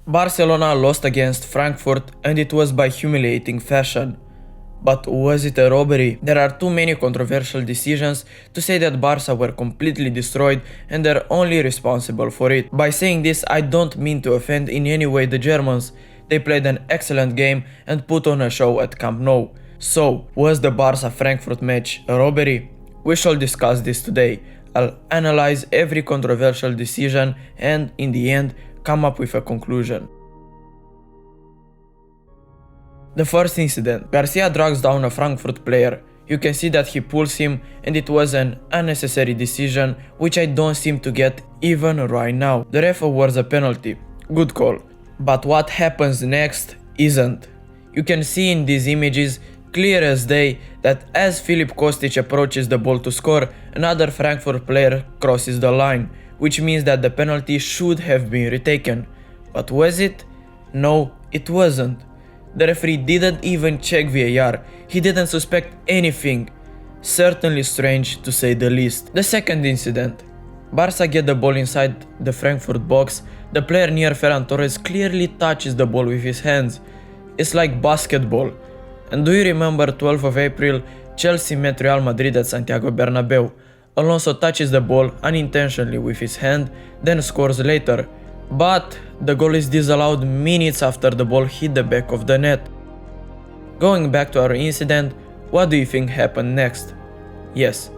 Barcelona lost against Frankfurt and it was by humiliating fashion. But was it a robbery? There are too many controversial decisions to say that Barca were completely destroyed and they're only responsible for it. By saying this, I don't mean to offend in any way the Germans. They played an excellent game and put on a show at Camp Nou. So, was the Barca-Frankfurt match a robbery? We shall discuss this today. I'll analyze every controversial decision and, in the end, come up with a conclusion. The first incident. Garcia drags down a Frankfurt player. You can see that he pulls him and it was an unnecessary decision which I don't seem to get even right now. The ref awards a penalty. Good call. But what happens next isn't. You can see in these images clear as day that as Filip Kostic approaches the ball to score, another Frankfurt player crosses the line, which means that the penalty should have been retaken. But was it? No, it wasn't. The referee didn't even check VAR, he didn't suspect anything. Certainly strange to say the least. The second incident. Barca get the ball inside the Frankfurt box, the player near Ferran Torres clearly touches the ball with his hands. It's like basketball. And do you remember 12th of April, Chelsea met Real Madrid at Santiago Bernabeu. Alonso touches the ball unintentionally with his hand, then scores later. But the goal is disallowed minutes after the ball hit the back of the net. Going back to our incident, what do you think happened next? Yes,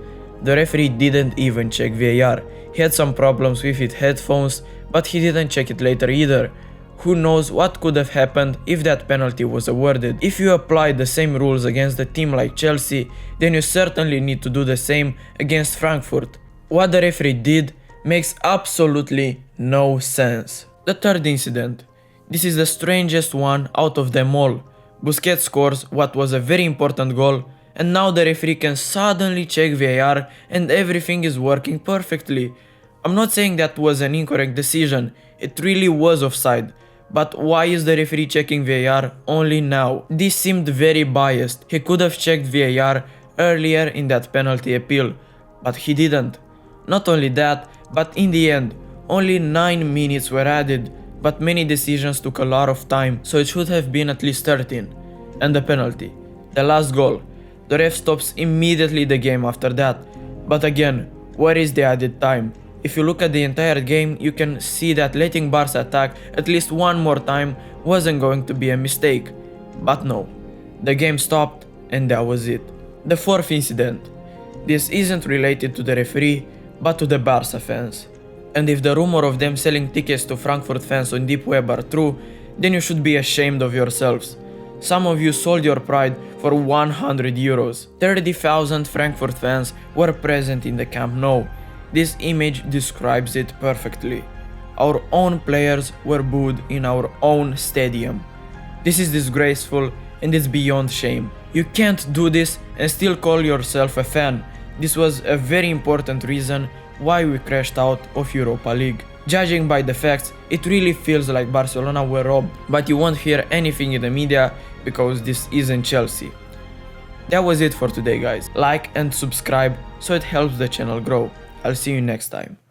the referee didn't even check VAR. He had some problems with his headphones, but he didn't check it later either. Who knows what could have happened if that penalty was awarded. If you apply the same rules against a team like Chelsea, then you certainly need to do the same against Frankfurt. What the referee did makes absolutely no sense. The third incident. This is the strangest one out of them all. Busquets scores what was a very important goal, and now the referee can suddenly check VAR and everything is working perfectly. I'm not saying that was an incorrect decision, it really was offside. But why is the referee checking VAR only now? This seemed very biased. He could have checked VAR earlier in that penalty appeal, but he didn't. Not only that, but in the end, only 9 minutes were added, but many decisions took a lot of time, so it should have been at least 13. And the penalty. The last goal. The ref stops immediately the game after that. But again, where is the added time? If you look at the entire game, you can see that letting Barca attack at least one more time wasn't going to be a mistake. But no. The game stopped and that was it. The fourth incident. This isn't related to the referee, but to the Barca fans. And if the rumor of them selling tickets to Frankfurt fans on deep web are true, then you should be ashamed of yourselves. Some of you sold your pride for 100 euros. 30,000 Frankfurt fans were present in the Camp Nou. This image describes it perfectly. Our own players were booed in our own stadium. This is disgraceful and it's beyond shame. You can't do this and still call yourself a fan. This was a very important reason why we crashed out of Europa League. Judging by the facts, it really feels like Barcelona were robbed, but you won't hear anything in the media because this isn't Chelsea. That was it for today, guys. Like and subscribe so it helps the channel grow. I'll see you next time.